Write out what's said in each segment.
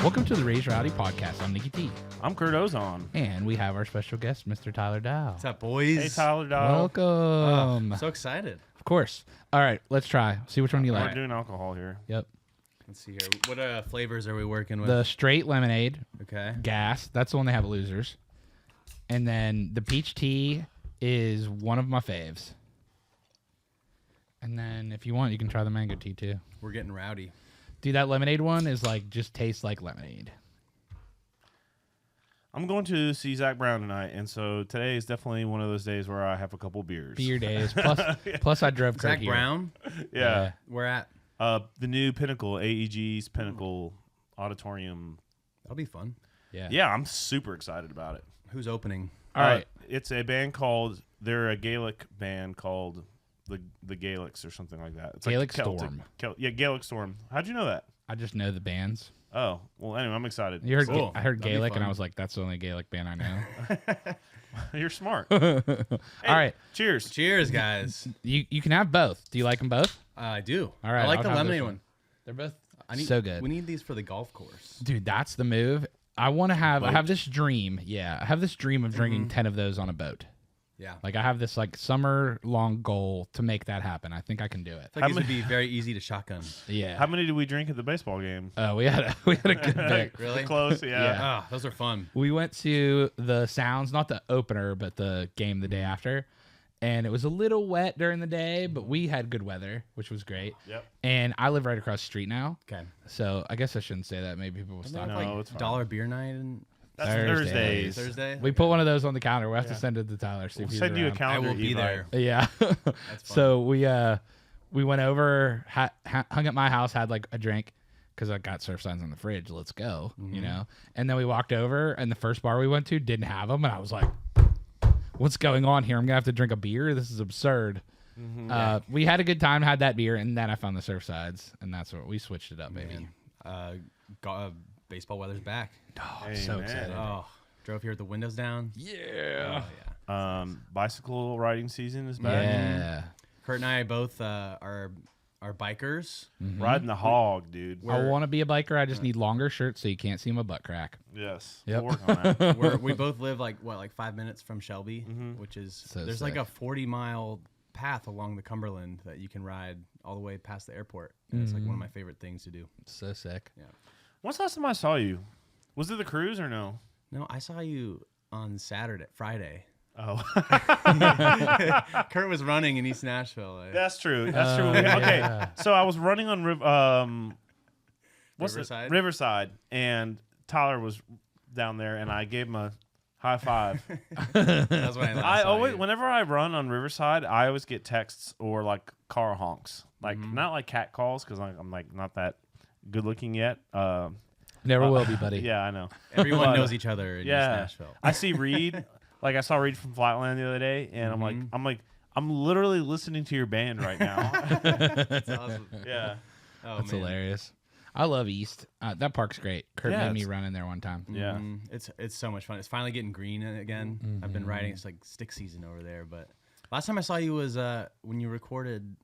Welcome to the Raised Rowdy Podcast. I'm Nicky T. I'm Kurt Ozan. And we have our special guest, Mr. Tyler Dow. What's up, boys? Hey, Tyler Dow. Welcome. So excited. Of course. All right, let's try. See which one you We're like. doing alcohol here. Yep. Let's see here. What flavors are we working with? The straight lemonade, Okay. gas. That's the one they have at Losers. And then the peach tea is one of my faves. And then if you want, you can try the mango tea too. We're getting rowdy. Dude, that lemonade one is like just tastes like lemonade. I'm going to see Zach Brown tonight, and so today is definitely one of those days where I have a couple beers. Beer days. Plus I drove Kurt Zach here. Brown? Yeah. Where at? The new Pinnacle, AEG's Pinnacle Auditorium. That'll be fun. Yeah. Yeah, I'm super excited about it. Who's opening? All right. It's a band they're a Gaelic band called the Gaelics or something like that. It's Gaelic like Storm. Gaelic Storm. How'd you know that? I just know the bands. Oh, well, anyway, I'm excited. You heard? Cool. I heard That'll be Gaelic, and fun. I was like, "That's the only Gaelic band I know." You're smart. All right, Cheers. Cheers, guys. you can have both. Do you like them both? I do. All right, I like I'll the have lemonade this one. They're both I so good. We need these for the golf course. Dude, that's the move. I want to have. I Boat. have this dream. Yeah, I have this dream of drinking 10 of those on a boat. Yeah. Like I have this like summer long goal to make that happen. I think I can do it. I feel like these would be very easy to shotgun. Yeah. How many did we drink at the baseball game? We had a good pick. Really? Close, yeah. Yeah. Ah, those are fun. We went to the Sounds, not the opener, but the game the day after. And it was a little wet during the day, but we had good weather, which was great. Yep. And I live right across the street now. Okay. So I guess I shouldn't say that. Maybe people will stop. No, it's fine. dollar beer night and That's Thursdays. Thursdays. Thursday? We put one of those on the counter. We'll have to send it to Tyler. See We'll if he's send you a around. I calendar. will be invite. there. Yeah. That's fun. So we went over, hung at my house, had like a drink because I got surf signs on the fridge. Let's go, you know. And then we walked over, and the first bar we went to didn't have them, and I was like, "What's going on here? I'm gonna have to drink a beer. This is absurd." We had a good time, had that beer, and then I found the surf sides, and that's what we switched it up, baby. Baseball weather's back. Oh, Hey, so man. excited. Oh, drove here with the windows down. Yeah. Oh, yeah. Bicycle riding season is back. Yeah. Kurt and I both are bikers. Riding the hog, dude. I want to be a biker. I just need longer shirts so you can't see my butt crack. Yes. Yep. We'll work on that. We both live like 5 minutes from Shelby, which is So there's sick. like a 40-mile path along the Cumberland that you can ride all the way past the airport. And it's like one of my favorite things to do. So sick. Yeah. When's the last time I saw you? Was it the cruise or no? No, I saw you on Friday. Oh, Kurt was running in East Nashville. that's true. That's true. yeah. Okay, so I was running on Riverside? Riverside, and Tyler was down there, and I gave him a high five. That's when I saw always, you. whenever I run on Riverside, I always get texts or like car honks, like not like cat calls because I'm like not that good looking yet. Never will be, buddy. Yeah, I know. Everyone But, knows each other in yeah. East Nashville. I see Reed. Like I saw Reed from Flatland the other day, and I'm literally listening to your band right now. That's awesome. Yeah. Oh, That's man. hilarious. I love East. That park's great. Kurt Yeah, made me it's- run in there one time. Yeah. It's so much fun. It's finally getting green again. I've been riding. It's like stick season over there. But last time I saw you was when you recorded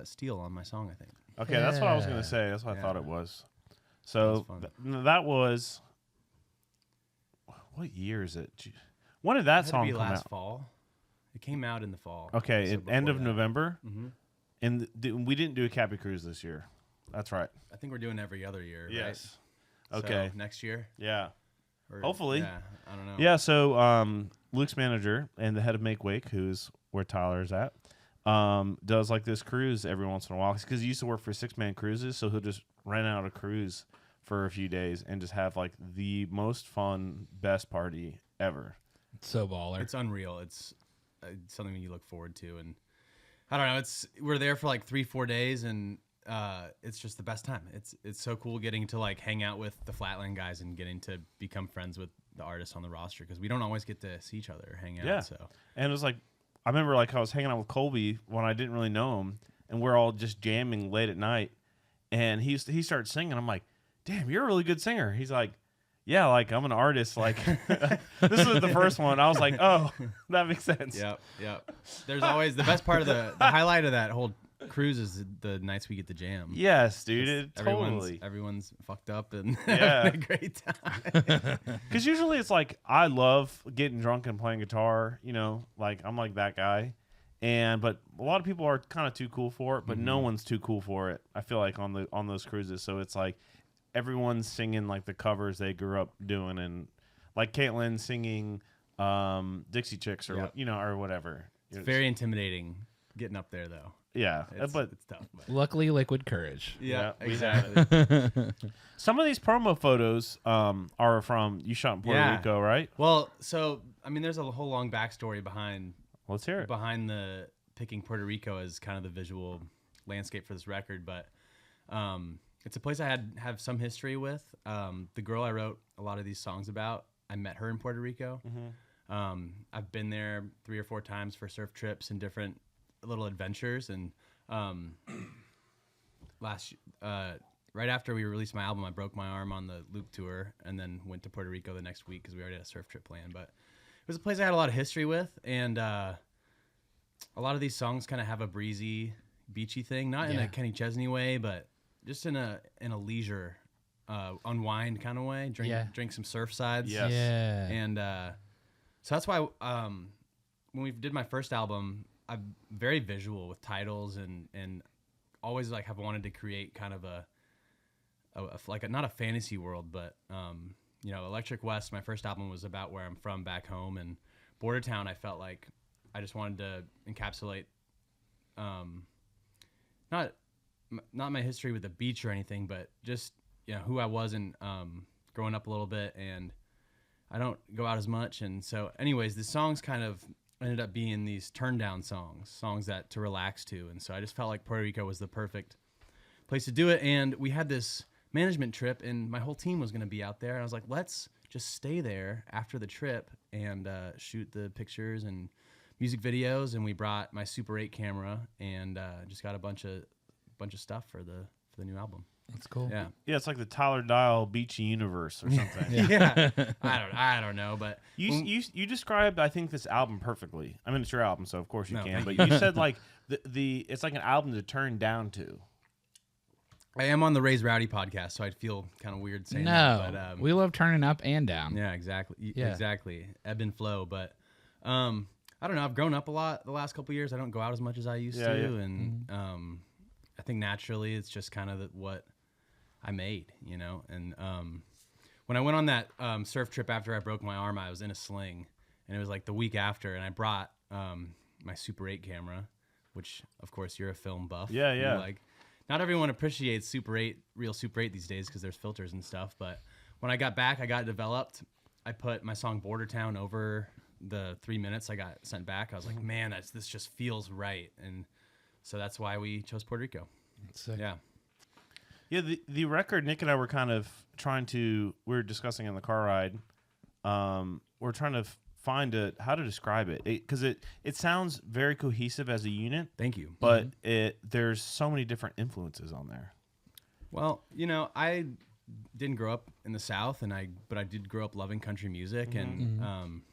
"Steel" on my song. I think. Okay, that's what I was Yeah. gonna say. That's what I thought Yeah. it was. So That was that was what year is it? When did that It had to song be come last out? fall. It came out in the fall. Okay, so at end before of that. November, Mhm. and we didn't do a Cappy Cruise this year. That's right. I think we're doing every other year. Yes. Right? Okay. So next year. Yeah. Or- Hopefully. Yeah. I don't know. Yeah. So Luke's manager and the head of Make Wake, who's where Tyler's at, does like this cruise every once in a while because he used to work for 6-man cruises, so he'll just rent out a cruise for a few days and just have like the most fun, best party ever. So baller. It's unreal. It's something you look forward to, and I don't know. We're there for like 3-4 days, and it's just the best time. It's so cool getting to like hang out with the Flatland guys and getting to become friends with the artists on the roster because we don't always get to see each other or hang out. Yeah. So And it was like, I remember like I was hanging out with Colby when I didn't really know him, and we're all just jamming late at night, and he started singing. I'm like, damn, you're a really good singer. He's like, yeah, like I'm an artist. Like this was the first one. I was like, oh, that makes sense. Yep. There's always the best part of the highlight of that whole cruise is the nights we get to jam. Yes, dude. Totally. Everyone's fucked up and Yeah. having a great time. Because usually it's like I love getting drunk and playing guitar. Like I'm like that guy. But a lot of people are kind of too cool for it, but no one's too cool for it. I feel like on those cruises. So it's like everyone's singing like the covers they grew up doing, and like Caitlin singing Dixie Chicks or or whatever. It's very intimidating getting up there though. Yeah, but it's tough. But. Luckily, liquid courage. Yeah, we exactly. Some of these promo photos are from you shot in Puerto Rico, right? Well, so I mean, there's a whole long backstory behind. Let's hear it. Behind the picking Puerto Rico as kind of the visual landscape for this record, but it's a place I have some history with. The girl I wrote a lot of these songs about, I met her in Puerto Rico. I've been there 3 or 4 times for surf trips and different little adventures. And right after we released my album, I broke my arm on the Loop tour and then went to Puerto Rico the next week because we already had a surf trip planned. But it was a place I had a lot of history with, and a lot of these songs kind of have a breezy, beachy thing, not in a Kenny Chesney way, but just in a leisure, unwind kind of way. Drink some surf sides. Yes. Yeah. And so that's why when we did my first album, I'm very visual with titles and always like have wanted to create kind of not a fantasy world, but Electric West, my first album, was about where I'm from back home, and Border Town, I felt like I just wanted to encapsulate not my history with the beach or anything, but just who I was and growing up a little bit, and I don't go out as much, and so anyways, the songs kind of ended up being these turn down songs that to relax to, and so I just felt like Puerto Rico was the perfect place to do it. And we had this management trip, and my whole team was going to be out there, and I was like, let's just stay there after the trip and shoot the pictures and music videos. And we brought my Super 8 camera and just got a bunch of stuff for the new album. That's cool. Yeah, it's like the Tyler Dial Beachy universe or something. yeah. I don't know, but you described, I think, this album perfectly. I mean, it's your album, so of course you can. But you. You said like it's like an album to turn down to. I am on the Raised Rowdy podcast, so I'd feel kind of weird saying that. But, we love turning up and down. Yeah, exactly. Exactly. Ebb and flow. But I don't know. I've grown up a lot the last couple of years. I don't go out as much as I used to. Yeah. And I think naturally it's just kind of what I made, And when I went on that surf trip after I broke my arm, I was in a sling. And it was like the week after, and I brought my Super 8 camera, which, of course, you're a film buff. Yeah, yeah. Like, not everyone appreciates real Super 8 these days because there's filters and stuff. But when I got back, I got it developed. I put my song Border Town over the 3 minutes I got sent back. I was like, man, this just feels right. And so that's why we chose Puerto Rico. Sick. Yeah. Yeah, the record, Nick and I were kind of we were discussing in the car ride. We're trying to find how to describe it, because it sounds very cohesive as a unit. Thank you. But there's so many different influences on there. Well, I didn't grow up in the South, but I did grow up loving country music, and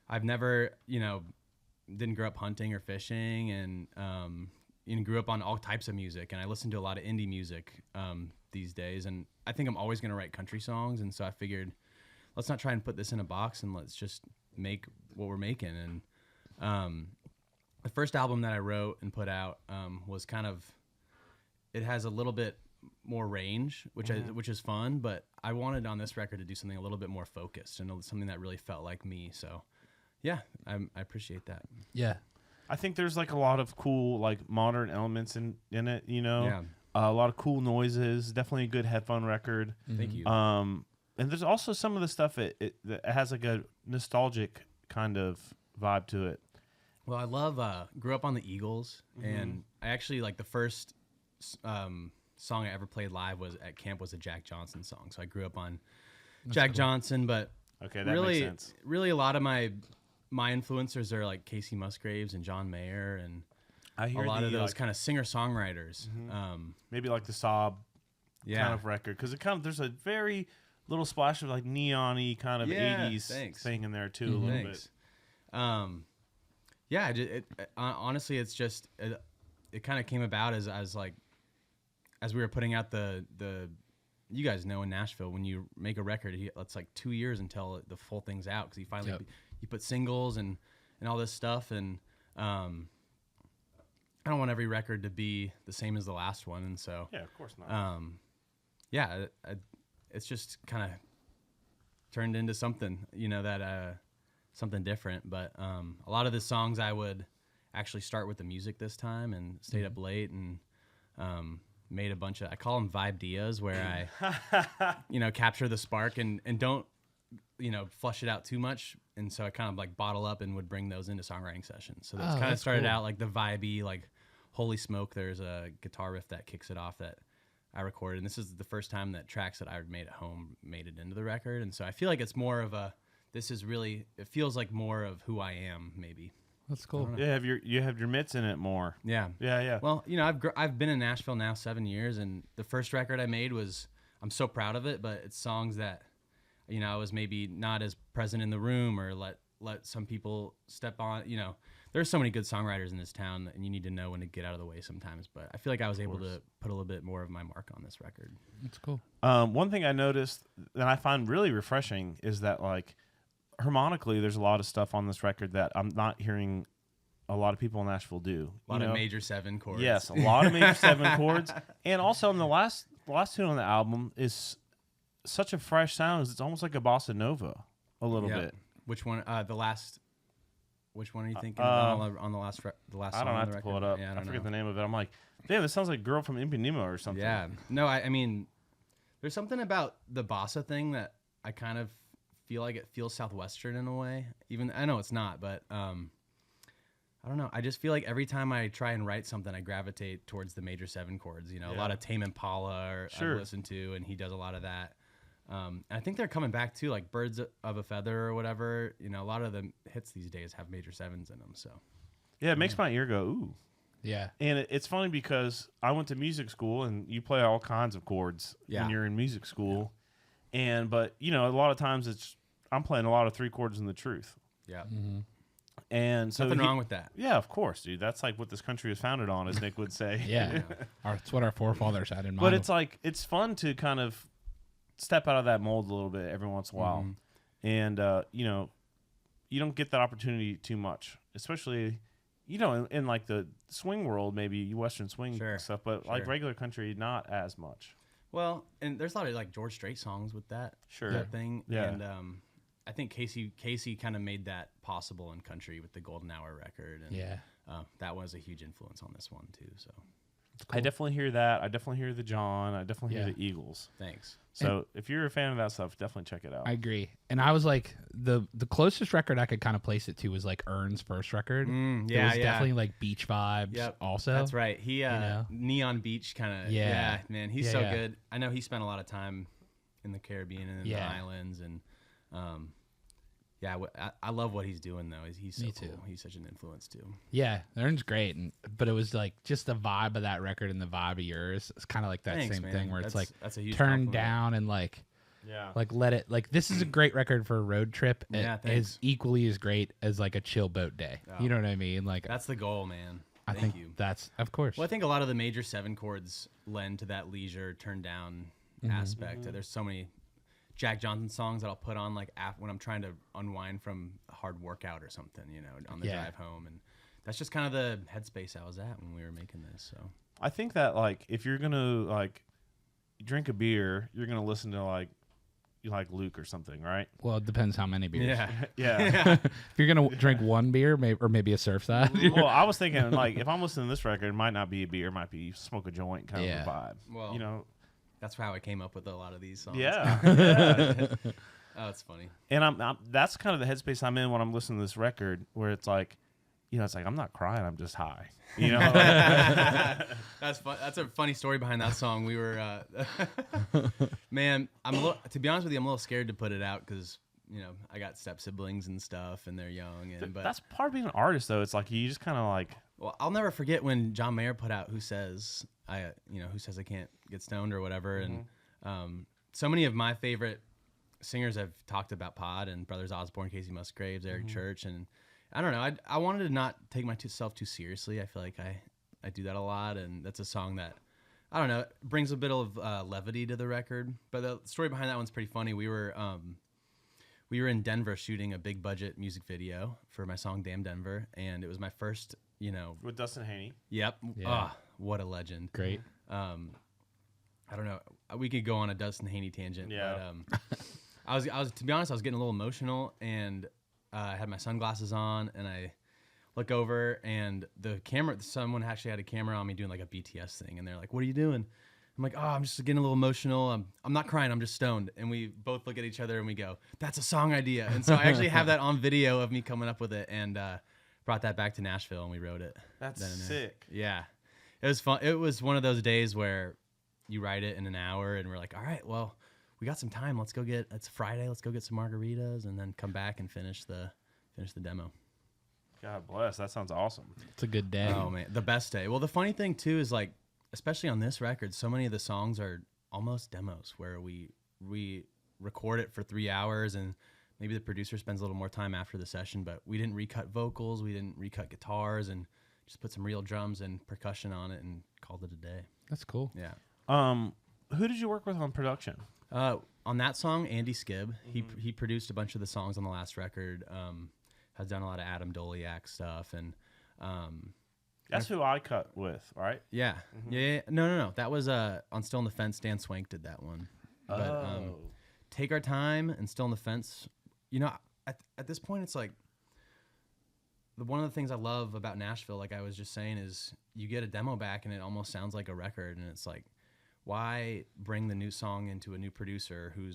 I've never, didn't grow up hunting or fishing, and grew up on all types of music, and I listen to a lot of indie music these days, and I think I'm always going to write country songs, and so I figured, let's not try and put this in a box, and let's just make what we're making. And the first album that I wrote and put out was kind of, it has a little bit more range, which is fun, but I wanted on this record to do something a little bit more focused and something that really felt like me. So yeah, I appreciate that. Yeah. I think there's like a lot of cool like modern elements in it, Yeah. A lot of cool noises, definitely a good headphone record. Thank you. And there's also some of the stuff that has like a nostalgic kind of vibe to it. Well, I love grew up on the Eagles, and I actually like the first song I ever played live was at camp was a Jack Johnson song. So I grew up on Jack Johnson, but okay, that really, makes sense. Really, a lot of my influencers are like Casey Musgraves and John Mayer, and I hear a lot of those like, kind of singer-songwriters. Maybe like the Sob Yeah. kind of record, because it kind of there's a very little splash of like neon-y kind of 80s thing in there too, a little bit. Yeah, honestly, it's just it kind of came about as we were putting out the you guys know in Nashville when you make a record, it's like 2 years until the full thing's out because you finally you put singles and all this stuff, and I don't want every record to be the same as the last one, and so yeah, of course not. It's just kind of turned into something, that something different. But a lot of the songs I would actually start with the music this time and stayed up late and made a bunch of, I call them vibe dias, where I capture the spark and don't flush it out too much, and so I kind of like bottle up and would bring those into songwriting sessions. So that's kind of started out like the vibey, like holy smoke, there's a guitar riff that kicks it off that I recorded, and this is the first time that tracks that I made at home made it into the record. And so I feel like it's more of it feels like more of who I am, maybe. That's cool. Yeah, you have your mitts in it more. Yeah. Well, I've been in Nashville now 7 years, and the first record I made I'm so proud of it, but it's songs that, I was maybe not as present in the room or let some people step on. There's so many good songwriters in this town, and you need to know when to get out of the way sometimes. But I feel like I was able to put a little bit more of my mark on this record. That's cool. One thing I noticed that I find really refreshing is that, like, harmonically, there's a lot of stuff on this record that I'm not hearing a lot of people in Nashville do. A lot of major 7 chords. Yes, a lot of major 7 chords. And also, on the last tune on the album is such a fresh sound. It's almost like a bossa nova a little bit. Which one? Which one are you thinking about on the last song? I don't have to pull it up. I forget the name of it. I'm like, damn, this sounds like Girl from Ipanema or something. Yeah. No, I mean, there's something about the bossa thing that I kind of feel like it feels Southwestern in a way. Even I know it's not, but I don't know. I just feel like every time I try and write something, I gravitate towards the major 7 chords. A lot of Tame Impala I listen to, and he does a lot of that. And I think they're coming back too, like Birds of a Feather or whatever. A lot of the hits these days have major 7s in them. So yeah, it makes my ear go ooh. Yeah, and it's funny because I went to music school, and you play all kinds of chords when you're in music school, but a lot of times I'm playing a lot of 3 chords in the truth. Yeah. Mm-hmm. And so nothing wrong with that. Yeah, of course, dude. That's like what this country is founded on, as Nick would say. Yeah, it's what our forefathers had in mind. But it's like it's fun to kind of step out of that mold a little bit every once in a while, and you don't get that opportunity too much, especially in like the swing world, maybe Western swing stuff, but like regular country, not as much. Well, and there's a lot of like George Strait songs with that thing, and I think Casey kind of made that possible in country with the Golden Hour record, and that was a huge influence on this one too. So cool. I definitely hear that. I definitely hear the John. I definitely hear the Eagles. Thanks. So if you're a fan of that stuff, definitely check it out. I agree. And I was like, the closest record I could kind of place it to was like Ern's first record. It was definitely like beach vibes. Yep. Also, that's right. He Neon Beach kind of. Yeah, man, he's so good. I know he spent a lot of time in the Caribbean and in the islands, and I love what he's doing though. He's so cool. He's such an influence too. Yeah, Ern's great, but it was like just the vibe of that record and the vibe of yours. It's kind of like that same thing where it's like that's a huge turned down and like let it like this is a great record for a road trip. It is equally as great as like a chill boat day. Oh. You know what I mean? Like that's the goal, man. I think that's of course. Well, I think a lot of the major 7 chords lend to that leisure, turned down aspect. There's so many Jack Johnson songs that I'll put on like when I'm trying to unwind from a hard workout or something, on the drive home, and that's just kind of the headspace I was at when we were making this. So I think that like if you're gonna like drink a beer, you're gonna listen to like you like Luke or something, right? Well, it depends how many beers. Yeah. If you're gonna drink one beer, maybe a Surfside. Well, I was thinking like if I'm listening to this record, it might not be a beer, it might be smoke a joint kind of a vibe. Well, that's how I came up with a lot of these songs. Yeah. Oh, it's funny. And that's kind of the headspace I'm in when I'm listening to this record, where it's like, it's like I'm not crying, I'm just high. That's fun. That's a funny story behind that song. We were, man, to be honest with you, I'm a little scared to put it out because I got step siblings and stuff, and they're young. But that's part of being an artist, though. It's like you just kind of like. Well, I'll never forget when John Mayer put out "Who Says I Can't Get Stoned" or whatever, and so many of my favorite singers have talked about Pod and Brothers Osborne, Casey Musgraves, Eric Church, and I don't know. I wanted to not take myself too seriously. I feel like I do that a lot, and that's a song that, I don't know, brings a bit of levity to the record. But the story behind that one's pretty funny. We were in Denver shooting a big budget music video for my song "Damn Denver," and it was my first, with Dustin Haney. Yep. Yeah. What a legend. Great. I don't know. We could go on a Dustin Haney tangent. Yeah. But, I was to be honest, I was getting a little emotional, and I had my sunglasses on, and I look over, and someone actually had a camera on me doing like a BTS thing, and they're like, "What are you doing?" I'm like, "Oh, I'm just getting a little emotional. I'm not crying. I'm just stoned." And we both look at each other and we go, "That's a song idea." And so I actually have that on video of me coming up with it, and brought that back to Nashville, and we wrote it. That's sick. Yeah, it was fun. It was one of those days where you write it in an hour, and we're like, "All right, well, we got some time. It's Friday. Let's go get some margaritas, and then come back and finish the demo." God bless. That sounds awesome. It's a good day. Oh man, the best day. Well, the funny thing too is like, especially on this record, so many of the songs are almost demos where we record it for 3 hours, and maybe the producer spends a little more time after the session, but we didn't recut vocals, we didn't recut guitars, and just put some real drums and percussion on it and called it a day. That's cool. Yeah. Who did you work with on production? On that song, Andy Skibb, he produced a bunch of the songs on the last record. Has done a lot of Adam Doliak stuff, and That's who I cut with, right? yeah, yeah. No. That was on Still on the Fence. Dan Swank did that one. But, Take Our Time and Still on the Fence. At this point, it's like one of the things I love about Nashville, like I was just saying, is you get a demo back and it almost sounds like a record, and it's like, why bring the new song into a new producer who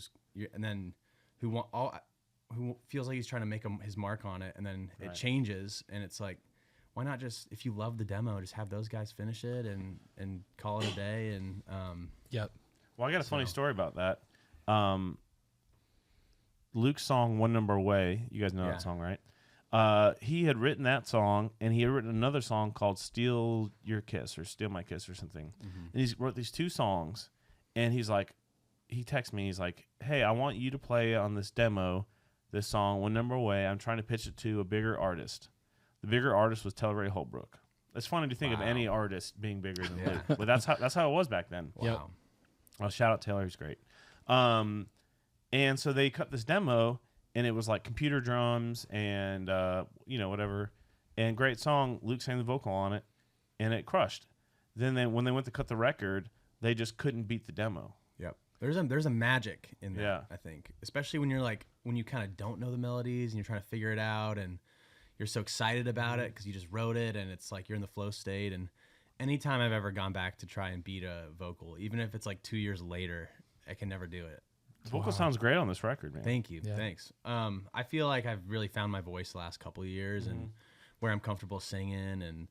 feels like he's trying to make his mark on it, and then it changes, and it's like, why not just, if you love the demo, just have those guys finish it and call it a day. And Yep. Well, I got a funny story about that. Luke's song "One Number Away," you guys know that song, right? He had written that song, and he had written another song called "Steal Your Kiss" or "Steal My Kiss" or something. And he wrote these two songs, and he's like, he texts me, he's like, "Hey, I want you to play on this demo this song, One Number Away. I'm trying to pitch it to a bigger artist." The bigger artist was Ray Holbrook. It's funny to think of any artist being bigger than Luke, but that's how it was back then. wow. Yep. Well, shout out Taylor, he's great. And so they cut this demo, and it was like computer drums and whatever, and great song. Luke sang the vocal on it, and it crushed. Then when they went to cut the record, they just couldn't beat the demo. Yep. There's a magic in that, Yeah. I think. Especially when you kind of don't know the melodies and you're trying to figure it out, and you're so excited about it because you just wrote it, and it's like you're in the flow state. And anytime I've ever gone back to try and beat a vocal, even if it's like 2 years later, I can never do it. The vocal sounds great on this record, man. Thank you. Yeah. Thanks. I feel like I've really found my voice the last couple of years, and where I'm comfortable singing, and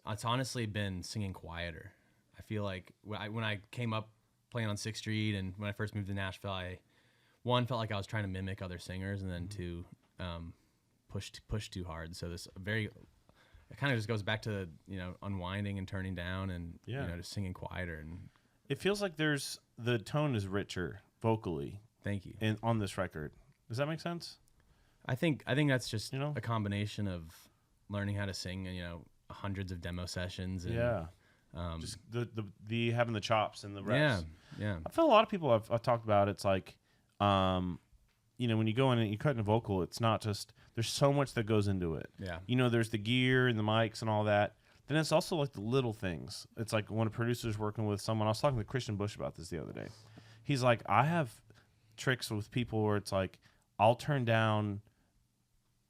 it's honestly been singing quieter. I feel like when I came up playing on 6th Street, and when I first moved to Nashville, I felt like I was trying to mimic other singers, and then two, push too hard. So it kind of just goes back to unwinding and turning down, and just singing quieter. And It feels like the tone is richer vocally thank you. on this record. Does that make sense? I think that's just You know? a combination of learning how to sing, hundreds of demo sessions. And, Just the having the chops and the reps. Yeah. I feel a lot of people I've talked about. It's like, when you go in and you cut in a vocal, it's not just, there's so much that goes into it. Yeah. There's the gear and the mics and all that. Then it's also like the little things. It's like when a producer's working with someone. I was talking to Christian Bush about this the other day. He's like, I have tricks with people where it's like, I'll turn down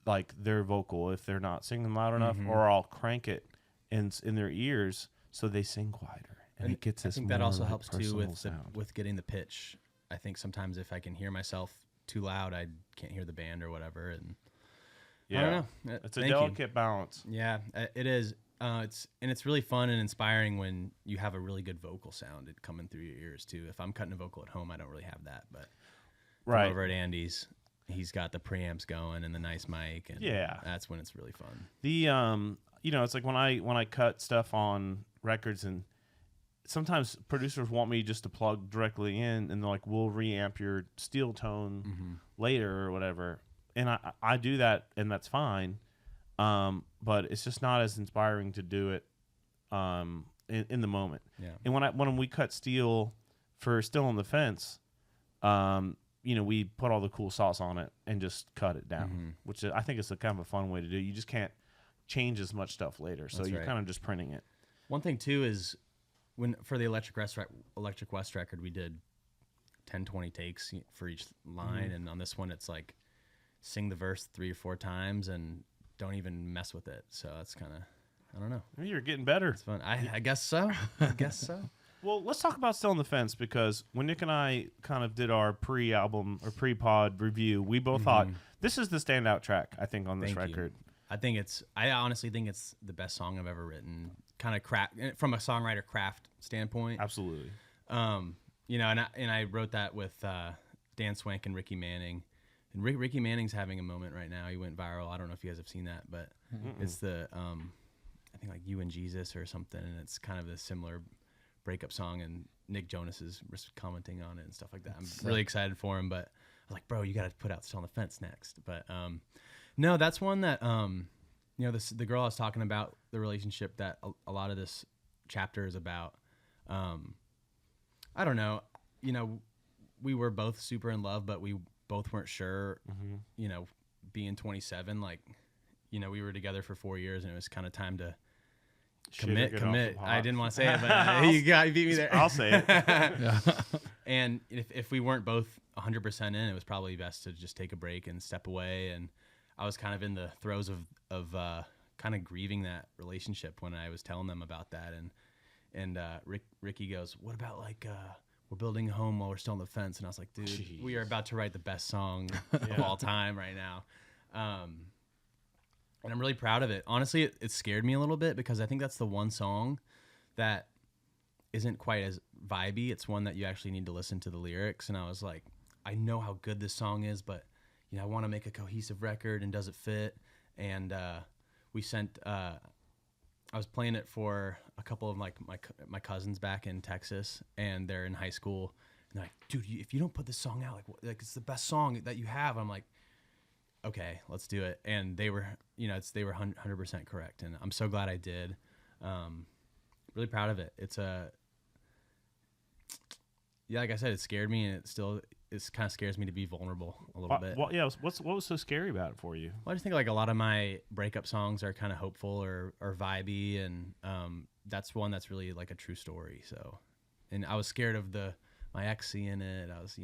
like their vocal if they're not singing loud enough, or I'll crank it in their ears so they sing quieter, and it gets this. I think that also more, helps like, too personal with sound. getting the pitch. I think sometimes if I can hear myself too loud, I can't hear the band or whatever. And I don't know. It's a Thank you. delicate balance. Yeah, it is. It's really fun and inspiring when you have a really good vocal sound coming through your ears too. If I'm cutting a vocal at home, I don't really have that, but Right. over at Andy's, he's got the preamps going and the nice mic, and that's when it's really fun. The it's like when I cut stuff on records, and sometimes producers want me just to plug directly in, and they're like, we'll reamp your steel tone later or whatever, and I do that, and that's fine, but it's just not as inspiring to do it in the moment. Yeah. And when we cut steel for Still on the Fence, we put all the cool sauce on it and just cut it down, which I think is a kind of a fun way to do it. You just can't change as much stuff later, so you're kind of just printing it. One thing too is for the Electric West record, we did 10-20 takes for each line, and on this one it's like sing the verse 3 or 4 times and don't even mess with it. So it's kind of, I don't know. You're getting better. It's fun. I guess so. I guess so. Well, let's talk about Still on the Fence, because when Nick and I kind of did our pre-album or pre-pod review, we both thought this is the standout track, I think, on this record. I honestly think it's the best song I've ever written, kind of from a songwriter craft standpoint. Absolutely. And I wrote that with Dan Swank and Ricky Manning. And Ricky Manning's having a moment right now. He went viral. I don't know if you guys have seen that, but it's the I think like You and Jesus or something, and it's kind of a similar breakup song, and Nick Jonas is commenting on it and stuff like that. I'm really excited for him, but I was like, bro, you got to put out Still on the Fence next. But no, that's one that the girl I was talking about, the relationship that a lot of this chapter is about. I don't know, we were both super in love, but we both weren't sure. Being 27, like, we were together for 4 years, and it was kind of time to commit. I didn't want to say it, but you beat me there. I'll say it. And if we weren't both 100% in, it was probably best to just take a break and step away. And I was kind of in the throes of kind of grieving that relationship when I was telling them about that. And Ricky goes, "What about like we're building a home while we're still on the fence?" And I was like, "Dude, Jeez. We are about to write the best song of all time right now." And I'm really proud of it. Honestly, it scared me a little bit, because I think that's the one song that isn't quite as vibey. It's one that you actually need to listen to the lyrics. And I was like, I know how good this song is, but I want to make a cohesive record, and does it fit? And we sent. I was playing it for a couple of my cousins back in Texas, and they're in high school. And they're like, "Dude, if you don't put this song out, like it's the best song that you have." I'm like, "Okay, let's do it." And they were, they were 100% correct, and I'm so glad I did. Really proud of it. It's like I said, it scared me, and it kind of scares me to be vulnerable a little bit. What was so scary about it for you? Well, I just think like a lot of my breakup songs are kind of hopeful or vibey, and that's one that's really like a true story. So, and I was scared of my ex seeing it. I was,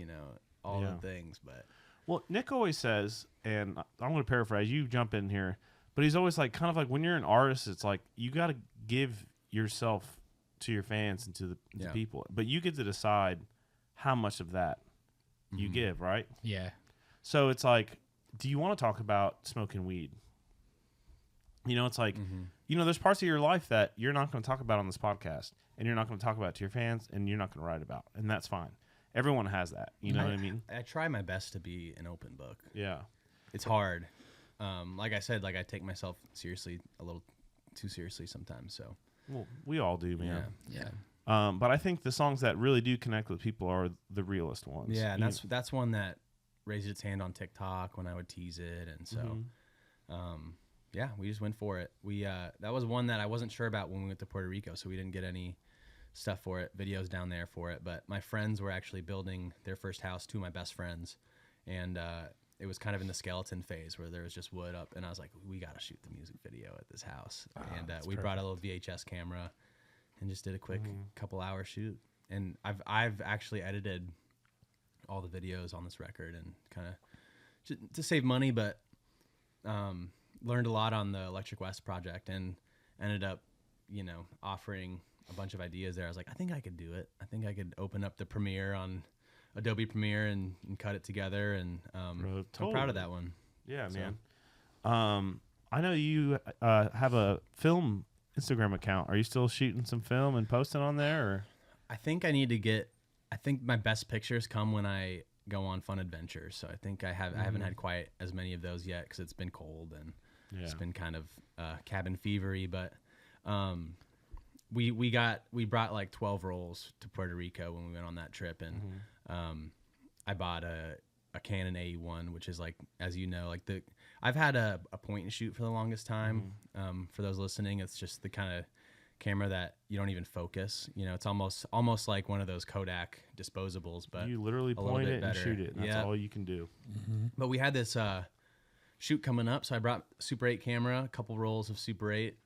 all the things, but. Well, Nick always says, and I'm going to paraphrase, you jump in here, but he's always like, kind of like when you're an artist, it's like you got to give yourself to your fans and to the people, but you get to decide how much of that you give, right? Yeah. So it's like, do you want to talk about smoking weed? It's like, there's parts of your life that you're not going to talk about on this podcast, and you're not going to talk about to your fans, and you're not going to write about, and that's fine. Everyone has that. You know what I mean? I try my best to be an open book. Yeah. It's hard. Like I said, I take myself seriously, a little too seriously sometimes. So. Well, we all do, man. Yeah. But I think the songs that really do connect with people are the realest ones. Yeah, and that's one that raised its hand on TikTok when I would tease it, and so, we just went for it. We that was one that I wasn't sure about when we went to Puerto Rico, so we didn't get any stuff for it, videos down there for it. But my friends were actually building their first house, 2 of my best friends, and it was kind of in the skeleton phase where there was just wood up, and I was like, we got to shoot the music video at this house, and we brought a little VHS camera. And just did a quick couple hour shoot, and I've actually edited all the videos on this record, and kind of to save money, but learned a lot on the Electric West project, and ended up offering a bunch of ideas there. I was like, I think I could do it. I think I could open up the Premiere on Adobe Premiere and cut it together, and I'm proud of that one. Yeah, so. Man. I know you have a film Instagram account. Are you still shooting some film and posting on there? Or? I think I think my best pictures come when I go on fun adventures. So I think I haven't had quite as many of those yet, because it's been cold and it's been kind of cabin fevery. But we brought like 12 rolls to Puerto Rico when we went on that trip, and I bought a Canon A1, which is like, as you know, like I've had a point and shoot for the longest time. For those listening, it's just the kind of camera that you don't even focus. You know, it's almost like one of those Kodak disposables, but you literally a little point bit it and better. shoot it. And that's Yeah. all you can do. But we had this shoot coming up, so I brought Super 8 camera, a couple rolls of Super 8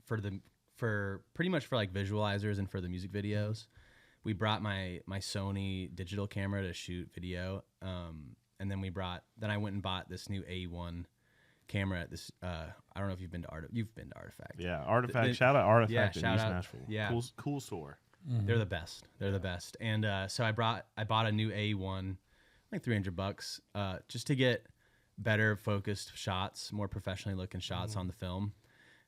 for pretty much for like visualizers and for the music videos. We brought my Sony digital camera to shoot video, and then I went and bought this new A1 camera at this. I don't know if you've been to Artifact. Yeah, Artifact. Shout out Artifact in shout East out- Nashville. yeah. Cool store. They're the best. They're the best. And so I bought a new A1, like $300, just to get better focused shots, more professionally looking shots on the film.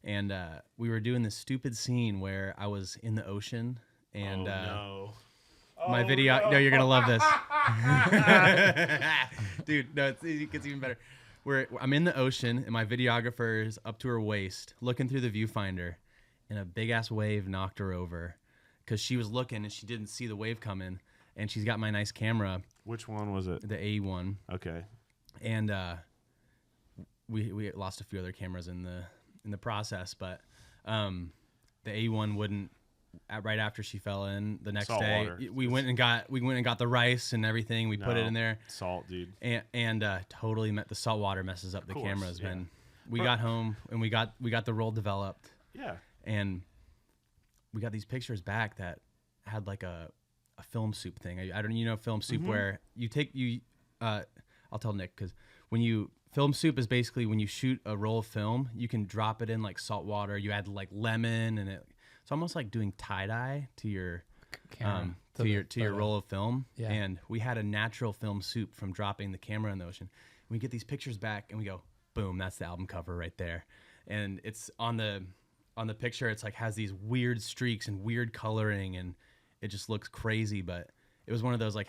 And we were doing this stupid scene where I was in the ocean, and no. my video. No, you're gonna love this, dude. No, it gets even better. I'm in the ocean, and my videographer is up to her waist, looking through the viewfinder, and a big ass wave knocked her over, because she was looking and she didn't see the wave coming, and she's got my nice camera, Which one was it? the A1, Okay. and we lost a few other cameras in the process, but the A1 wouldn't. Right after she fell in, the next Salt day water. we went and got the rice and everything. We put it in there, Salt, dude. and totally the salt water messes up the course, cameras. yeah. Man, we got home and we got the roll developed, Yeah. and we got these pictures back that had like a film soup thing. I don't film soup where I'll tell Nick, because film soup is basically when you shoot a roll of film, you can drop it in like salt water. You add like lemon, and it's almost like doing tie-dye to your Camera. to your roll of film. Yeah. And we had a natural film soup from dropping the camera in the ocean. We get these pictures back and we go, boom, that's the album cover right there. And it's on the picture, it's like has these weird streaks and weird coloring, and it just looks crazy, but it was one of those like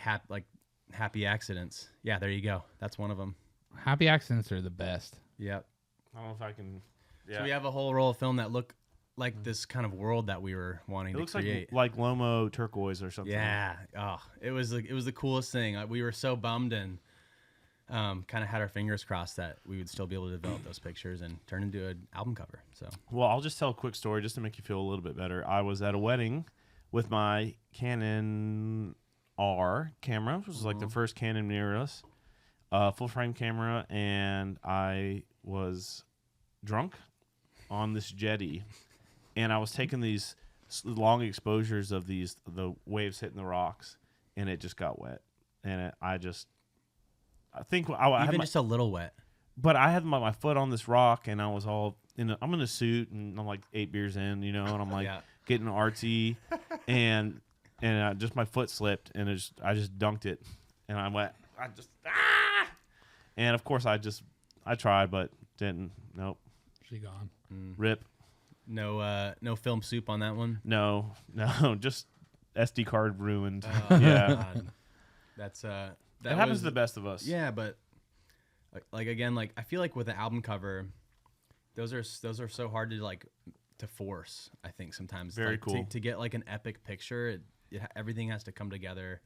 happy accidents. Yeah, there you go. That's one of them. Happy accidents are the best. Yep. I don't know if I can. Yeah. So we have a whole roll of film that looked like this kind of world that we were wanting It to looks create. like Lomo turquoise or something. Yeah. Oh, it was the coolest thing. We were so bummed and kind of had our fingers crossed that we would still be able to develop those pictures and turn into an album cover. So Well, I'll just tell a quick story just to make you feel a little bit better. I was at a wedding with my Canon R camera, which was like the first Canon mirrorless, full frame camera, and I was drunk on this jetty, and I was taking these long exposures of the waves hitting the rocks, and it just got wet, and I think I had even just a little wet. but I had my foot on this rock, and I was all I'm in a suit, and I'm like 8 beers in, and I'm like Yeah. getting artsy, and just my foot slipped, and I just dunked it, and I went, and of course I tried, but didn't. Nope. She gone. Rip. No film soup on that one. No, just SD card ruined. Oh, Yeah. God. That's That happens to the best of us. Yeah, but like again, like I feel like with the album cover, those are so hard to force. I think sometimes Very like, cool. to get like an epic picture. Everything has to come together,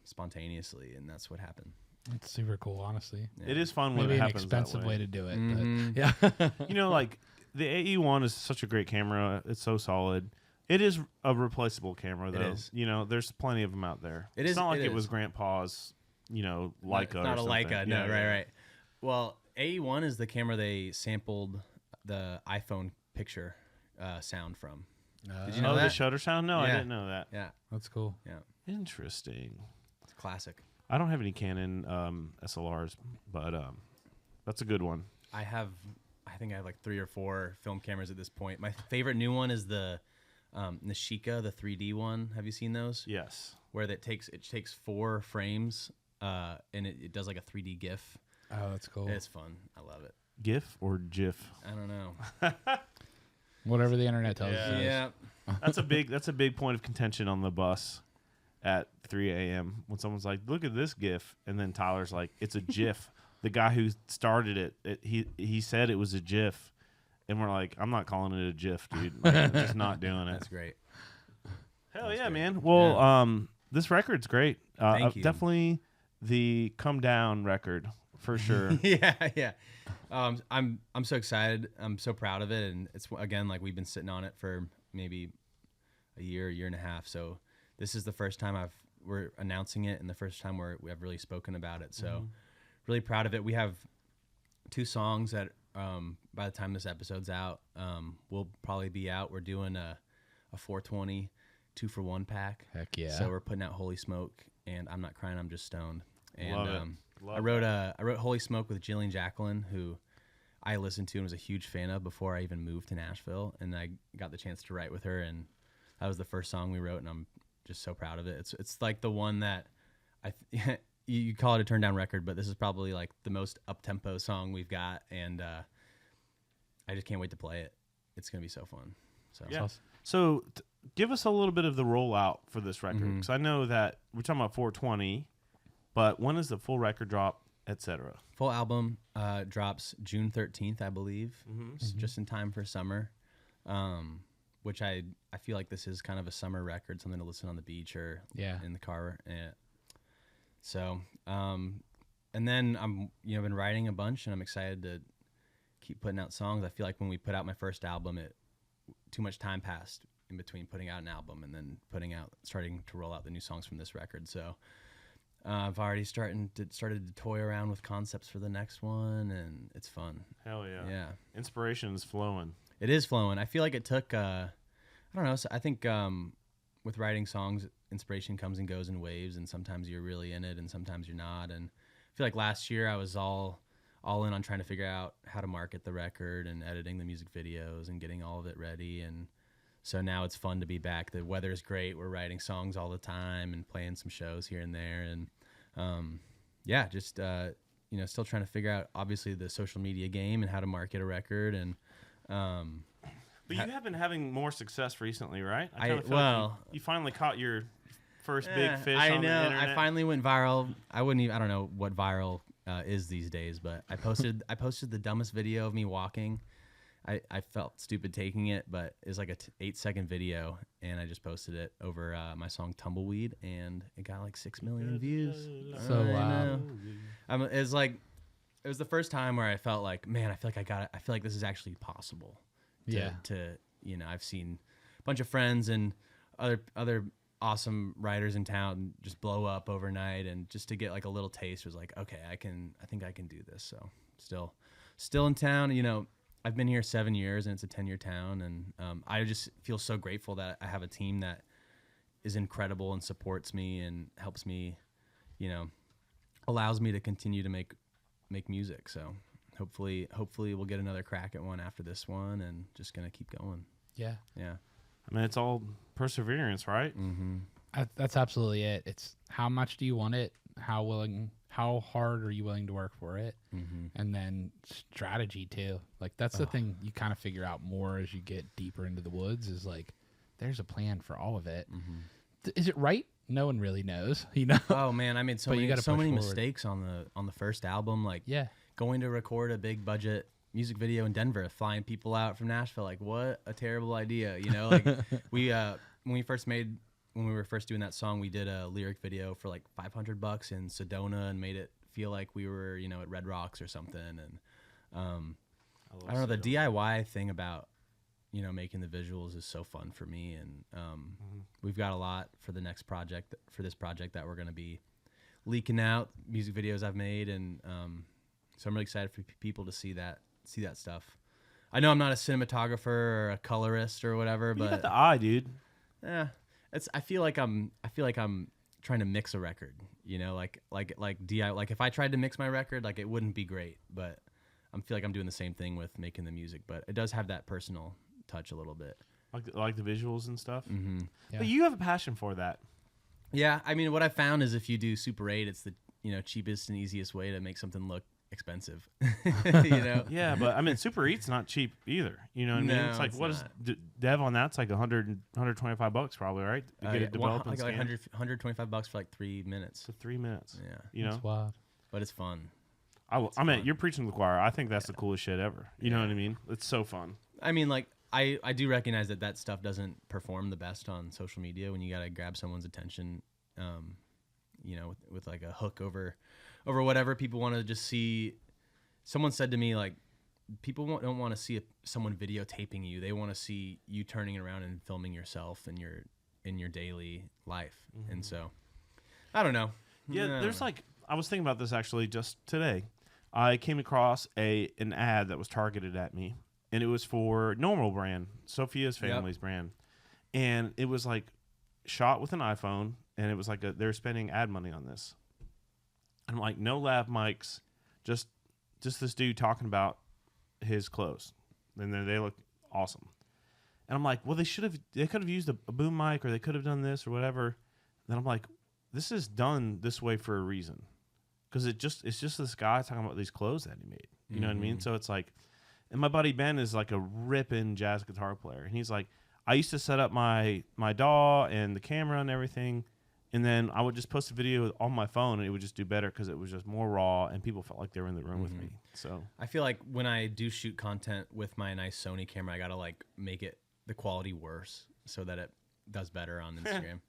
spontaneously, and that's what happened. It's super cool, honestly. It is fun when Maybe it an happens expensive that way way. to do it, Mhm. but yeah. Like the AE1 is such a great camera. It's so solid. It is a replaceable camera, though. is. There's plenty of them out there. It It's is- not like it it was is. Grandpa's, Leica. Not or a something. Leica. No, Yeah, right. Well, AE1 is the camera they sampled the iPhone picture sound from. Did you know Oh, the that? shutter sound? No, I Yeah. didn't know that. Yeah, That's cool. yeah, Interesting. it's classic. I don't have any Canon SLRs, but that's a good one. I think I have like 3 or 4 film cameras at this point. My favorite new one is the Nishika, the 3D one. Have you seen those? Yes. Where it takes 4 frames and it does like a 3D GIF. Oh, that's cool. It's fun. I love it. GIF or GIF? I don't know. Whatever the internet tells Yeah. you. Yeah. That's a big point of contention on the bus at 3 a.m. when someone's like, "Look at this GIF," and then Tyler's like, "It's a GIF." The guy who started it, he said it was a GIF, and we're like, "I'm not calling it a GIF, dude. Like, I'm just not doing it." That's great. Hell That's yeah, great. man. Well, this record's great. Thank you. Definitely the Come Down record for sure. Yeah. I'm so excited. I'm so proud of it, and it's again like we've been sitting on it for maybe a year and a half. So this is the first time we're announcing it, and the first time we have really spoken about it. So really proud of it. We have 2 songs that by the time this episode's out, will probably be out. We're doing a 420 2-for-1 pack. Heck yeah. So we're putting out Holy Smoke and I'm Not Crying, I'm Just Stoned. And Love it. I wrote Holy Smoke with Jillian Jacqueline, who I listened to and was a huge fan of before I even moved to Nashville, and I got the chance to write with her, and that was the first song we wrote, and I'm just so proud of it. It's like the one that you call it a turn down record, but this is probably like the most up tempo song we've got, and I just can't wait to play it. It's gonna be so fun. So Yeah. So give us a little bit of the rollout for this record, because I know that we're talking about 420, but when is the full record drop, etc.? Full album drops June 13th, I believe, just in time for summer. Which I feel like this is kind of a summer record, something to listen on the beach or in the car. So, and then I'm been writing a bunch, and I'm excited to keep putting out songs. I feel like when we put out my first album, too much time passed in between putting out an album and then starting to roll out the new songs from this record. So I've already started to toy around with concepts for the next one, and it's fun. Hell yeah. Yeah. Inspiration is flowing. It is flowing. I feel like it took, I don't know. So I think with writing songs, inspiration comes and goes in waves, and sometimes you're really in it and sometimes you're not. And I feel like last year I was all in on trying to figure out how to market the record and editing the music videos and getting all of it ready. And so now it's fun to be back. The weather's great. We're writing songs all the time and playing some shows here and there. And still trying to figure out obviously the social media game and how to market a record. And but you have been having more success recently, right? I I- kinda feel like you finally caught your first big fish I on know. the internet. I finally went viral. I don't know what viral is these days, but I posted the dumbest video of me walking. I felt stupid taking it, but it was like a 8-second video, and I just posted it over my song Tumbleweed, and it got like 6 million views. So I wow. know. It was the first time where I felt like, man, I feel like I got it. I feel like this is actually possible. I've seen a bunch of friends and other awesome writers in town just blow up overnight, and just to get like a little taste was like, okay, I think I can do this. So still in town. I've been here 7 years, and it's a 10-year town, and I just feel so grateful that I have a team that is incredible and supports me and helps me, allows me to continue to make music. So hopefully we'll get another crack at one after this one, and just gonna keep going. Yeah. I mean, it's all perseverance, right? Mm-hmm. That's absolutely it. It's how much do you want it? How hard are you willing to work for it? Mm-hmm. And then strategy too. Like that's the thing you kind of figure out more as you get deeper into the woods, is like, there's a plan for all of it. Mm-hmm. Is it right? No one really knows, Oh man, I made so But you many gotta push forward. mistakes on the first album. Like going to record a big budget music video in Denver, flying people out from Nashville. Like, what a terrible idea, Like when we were first doing that song, we did a lyric video for like $500 in Sedona and made it feel like we were, at Red Rocks or something. And I don't know, the DIY thing about making the visuals is so fun for me. And we've got a lot for this project that we're going to be leaking out, music videos I've made, and so I'm really excited for people to see that stuff. I know I'm not a cinematographer or a colorist or whatever, but you got the eye, dude. Yeah, I feel like I'm trying to mix a record, like DI. Like if I tried to mix my record, like it wouldn't be great, but I feel like I'm doing the same thing with making the music, but it does have that personal touch a little bit, like the visuals and stuff. Mm-hmm. Yeah. But you have a passion for that. Yeah, I mean, what I found is if you do Super 8, it's the cheapest and easiest way to make something look expensive. Yeah, but I mean, Super 8's not cheap either. You know what I mean? It's like, it's what is not. dev on that's like $125 probably, right? To get it developed and like scanned. $125 for like 3 minutes. So 3 minutes. Yeah, That's wild. but it's fun. I mean, you're preaching to the choir. I think that's the coolest shit ever. You know what I mean? It's so fun. I mean, like, I do recognize that stuff doesn't perform the best on social media when you got to grab someone's attention, with like a hook over whatever. People want to just see. Someone said to me, like, people don't want to see someone videotaping you. They want to see you turning around and filming yourself in your daily life. And so, I don't know. Yeah, there's like, I was thinking about this actually just today. I came across an ad that was targeted at me, and it was for Normal brand, Sophia's family's brand, and it was like shot with an iPhone, and it was like they're spending ad money on this. I'm like, no lav mics, just this dude talking about his clothes, and then they look awesome. And I'm like, well, they could have used a boom mic, or they could have done this or whatever. And then I'm like, this is done this way for a reason, because it's just this guy talking about these clothes that he made. You know what I mean? So it's like, and my buddy Ben is like a ripping jazz guitar player, and he's like, I used to set up my DAW and the camera and everything, and then I would just post a video on my phone, and it would just do better because it was just more raw, and people felt like they were in the room with me. So I feel like when I do shoot content with my nice Sony camera, I gotta like make it the quality worse so that it does better on Instagram.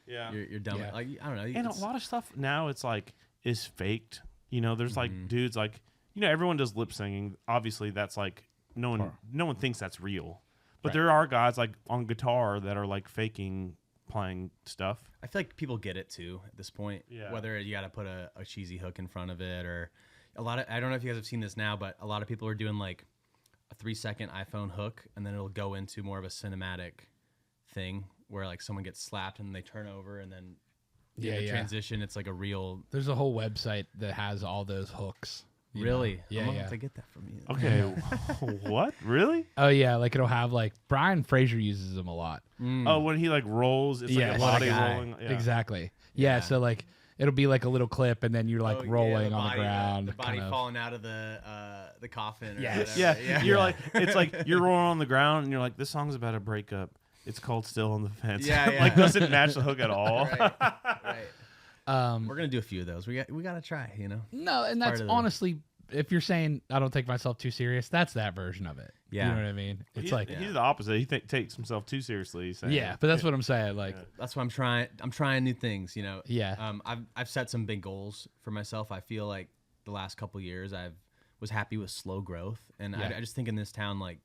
yeah, you're dumb. Yeah. Like, I don't know. and a lot of stuff now it's like is faked. There's like dudes like everyone does lip singing. Obviously, that's like no one thinks that's real, but there are guys like on guitar that are like faking playing stuff. I feel like people get it too at this point. Yeah. Whether you got to put a cheesy hook in front of it, or a lot of, I don't know if you guys have seen this now, but a lot of people are doing like a 3-second iPhone hook, and then it'll go into more of a cinematic thing where like someone gets slapped and they turn over, and then the transition, it's like a real. There's a whole website that has all those hooks. Really? Yeah, I'm gonna yeah. have to get that from you. Okay, what? Really? Oh yeah, like it'll have like Brian Fraser uses them a lot. Oh, when he like rolls, it's like a What a body guy. rolling. Yeah. Exactly. Yeah, so like it'll be like a little clip, and then you're like rolling on the ground. the body kind of. falling out of the coffin. Or Yes. whatever. Yeah, you're like, it's like you're rolling on the ground, and you're like, this song's about a breakup. It's called "Still on the Fence." Yeah. Like doesn't match the hook at all. Right. We're gonna do a few of those. We gotta try. No, and part that's of the- honestly, if you're saying I don't take myself too serious, that's that version of it. Yeah. You know what I mean? It's He's, like, he's the opposite. He takes himself too seriously. He's saying, yeah, but that's what I'm saying. Like, That's why I'm trying new things. Yeah. I've set some big goals for myself. I feel like the last couple years was happy with slow growth, and I just think in this town, like,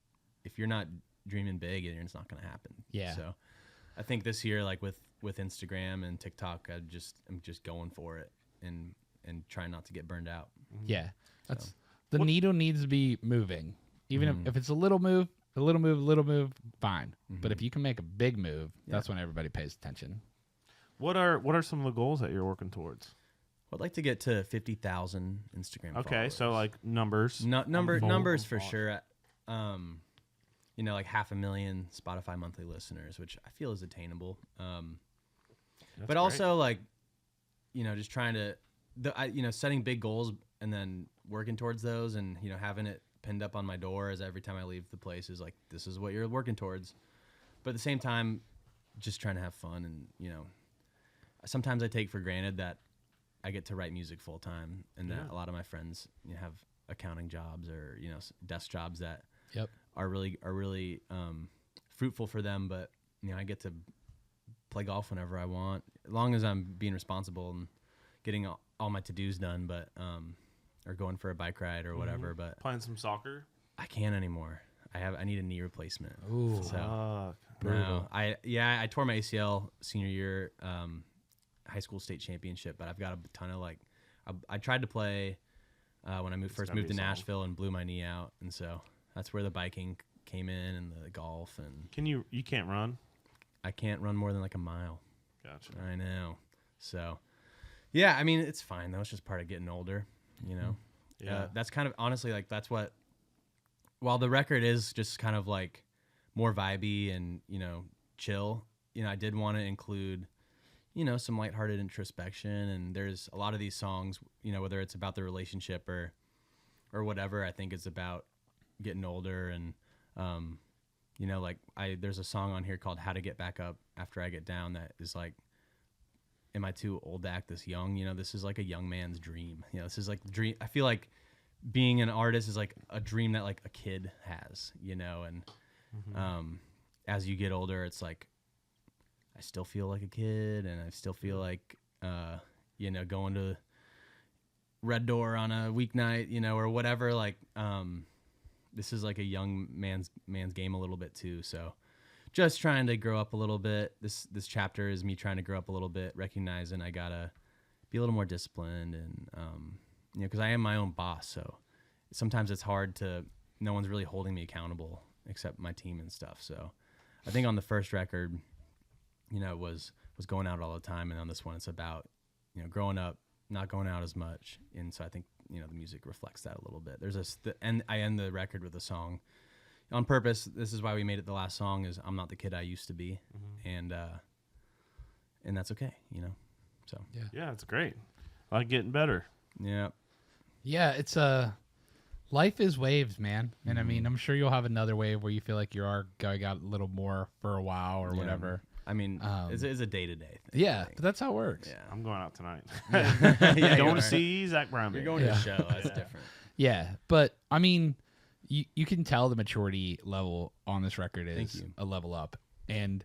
if you're not dreaming big, it's not gonna happen. Yeah. So I think this year, like with Instagram and TikTok, I'm just going for it and trying not to get burned out. yeah, that's the needle needs to be moving. Even if it's a little move, fine. But if you can make a big move, that's when everybody pays attention. What are some of the goals that you're working towards? I'd like to get to 50,000 Instagram. Okay, followers. so like numbers. Numbers for sure. Like 500,000 Spotify monthly listeners, which I feel is attainable. But also like, just trying to, setting big goals and then working towards those, and having it pinned up on my door as every time I leave the place is like, this is what you're working towards. But at the same time, just trying to have fun, and sometimes I take for granted that I get to write music full time, and that a lot of my friends have accounting jobs or desk jobs that are really fruitful for them. But I get to play golf whenever I want, as long as I'm being responsible and getting all my to-dos done. But or going for a bike ride or whatever. But Playing some soccer. I can't anymore. I need a knee replacement. Ooh. So Brutal. no, I tore my ACL senior year, high school state championship, but I've got a ton of like, I tried to play when I first moved to Nashville and blew my knee out, and so that's where the biking came in and the golf. And You can't run? I can't run more than like a mile. Gotcha. I know. So yeah, I mean, it's fine though. It's just part of getting older, Yeah. that's kind of honestly like that's what. While the record is just kind of like more vibey and chill, I did want to include some lighthearted introspection, and there's a lot of these songs, whether it's about the relationship or whatever, I think it's about getting older, and there's a song on here called How to Get Back Up After I Get Down that is like, am I too old to act this young? This is like a young man's dream. This is like the dream. I feel like being an artist is like a dream that like a kid has, and as you get older, it's like I still feel like a kid, and I still feel like going to Red Door on a weeknight, or whatever. Like, this is like a young man's game a little bit too. So just trying to grow up a little bit. This chapter is me trying to grow up a little bit, recognizing I gotta be a little more disciplined, and because I am my own boss. So sometimes it's hard no one's really holding me accountable except my team and stuff. So I think on the first record, was going out all the time, and on this one it's about growing up, not going out as much. And so I think the music reflects that a little bit. There's and I end the record with a song on purpose. This is why we made it the last song, is I'm not the kid I used to be. And that's okay, so yeah, it's great. I like getting better. yeah it's life is waves, man. And I mean, I'm sure you'll have another wave where you feel like you are going out a little more for a while or whatever. I mean, it's a day-to-day thing. Yeah, but that's how it works. Yeah. I'm going out tonight. Yeah, Going to see Zach Brown. You're going to a show. That's different. Yeah, but I mean, you can tell the maturity level on this record is a level up, and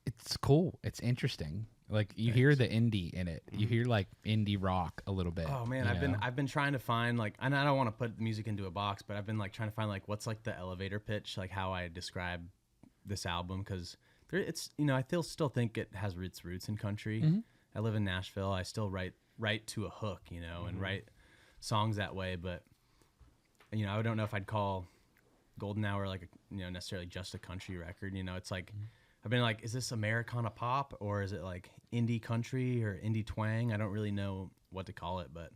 it's cool. It's interesting. Like you hear the indie in it. You hear like indie rock a little bit. Oh man, I've been trying to find like, and I don't want to put music into a box, but I've been like trying to find like what's like the elevator pitch, like how I describe this album, because it's I still think it has roots in country. I live in Nashville. I still write to a hook, and write songs that way. But I don't know if I'd call Golden Hour like necessarily just a country record. It's like I've been like, is this Americana pop or is it like indie country or indie twang? I don't really know what to call it, but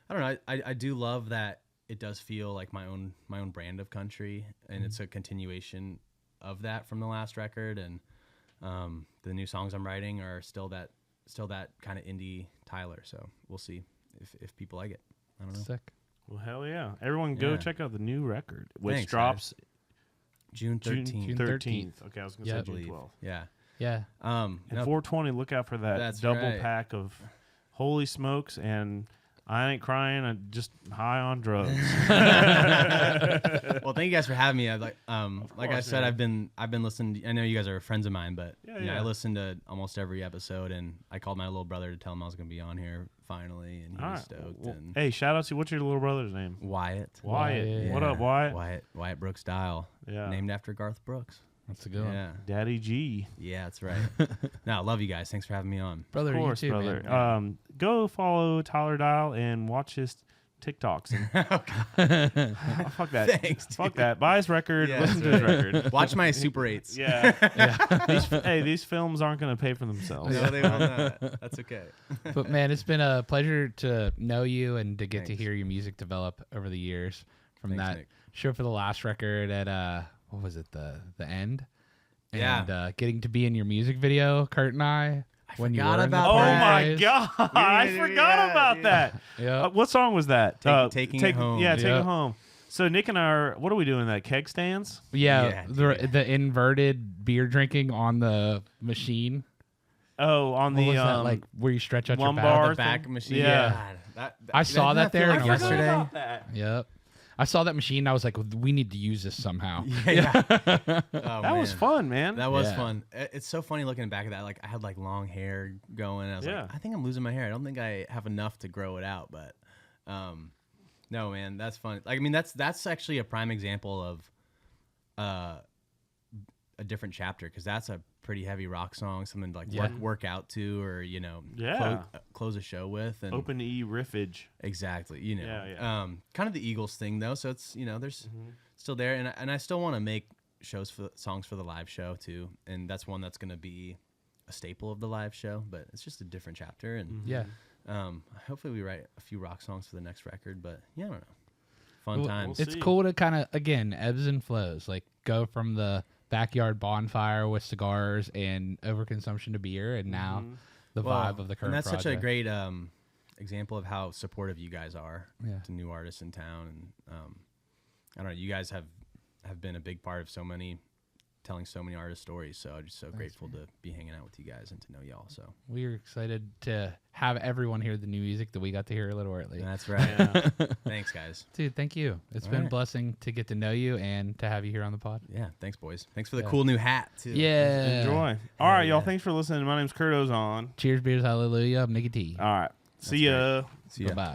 I don't know. I do love that it does feel like my own brand of country, and it's a continuation of that from the last record. And the new songs I'm writing are still that kind of indie Tyler. So we'll see if people like it. I don't know. Sick. Well, hell yeah. Everyone go check out the new record, which Thanks, drops June 13th. June 13th. Okay, I was going to say June 12th. Yeah. Yeah. And 420, look out for that That's double right. pack of Holy Smokes and I Ain't Crying, I'm just high on drugs. Well, thank you guys for having me. Like I said, man. I've been listening. I know you guys are friends of mine, but Yeah. I listened to almost every episode, and I called my little brother to tell him I was going to be on here finally, and he was stoked. Well, and hey, shout out to, what's your little brother's name? Wyatt. Wyatt. What up, Wyatt? Wyatt Brooks Dial. Yeah. Named after Garth Brooks. That's a good one. Yeah. Daddy G. Yeah, that's right. No, I love you guys. Thanks for having me on. Brother, Of course, you too, brother. man. Go follow Tyler Dial and watch his TikToks. And fuck that. Thanks, Fuck dude. that. Buy his record. Yeah, listen to his record. Watch my Super 8s. Yeah. These films aren't going to pay for themselves. No, they won't not. That's okay. But man, it's been a pleasure to know you and to get to Thanks. hear your music develop over the years. From Thanks, that Nick. show for the last record at what was it, the end? Yeah. And getting to be in your music video, Kurt and I when you forgot were in the about Oh that. my days. God. I forgot about that. Yeah. What song was that? Taking It Home. Yeah, Take Yeah. It Home. So Nick and I are, what are we doing? That keg stands? Yeah, Yeah, the inverted beer drinking on the machine. Oh, on What the was that, like where you stretch out your lumbar back? The back thing? machine. Yeah. God, I saw that there Like yesterday. yesterday. that. Yep. I saw that machine. I was like, we need to use this somehow. Yeah. That Oh, was man. fun, man. That was Yeah. fun. It's so funny looking back at that. Like I had like long hair going. I was Yeah. like, I think I'm losing my hair. I don't think I have enough to grow it out. But no, man, that's fun. Like I mean, that's actually a prime example of a different chapter, because that's a pretty heavy rock song, something to like work out to, or close a show with, and Open E riffage. exactly, Yeah. kind of the Eagles thing though. So it's there's still there, and I still want to make songs for the live show too, and that's one that's gonna be a staple of the live show, but it's just a different chapter, and Yeah. hopefully we write a few rock songs for the next record, but yeah, I don't know, fun times. It's see. cool to kind of, again, ebbs and flows. Like go from the backyard bonfire with cigars and overconsumption to beer, and now the vibe of the current and that's such a project. great example of how supportive you guys are Yeah. to new artists in town, and I don't know, you guys have been a big part of telling so many artist stories, so I'm just so grateful to be hanging out with you guys and to know y'all. So We're excited to have everyone hear the new music that we got to hear a little early. that's right. Thanks, guys. Dude, thank you. It's All been a right. blessing to get to know you and to have you here on the pod. Yeah, thanks, boys. Thanks for the cool new hat too. Yeah. Enjoy. All right, y'all. yeah. Thanks for listening. My name's Kurt Ozan. Cheers, beers, hallelujah. I'm Nicky T. All right. See ya. See ya. Bye.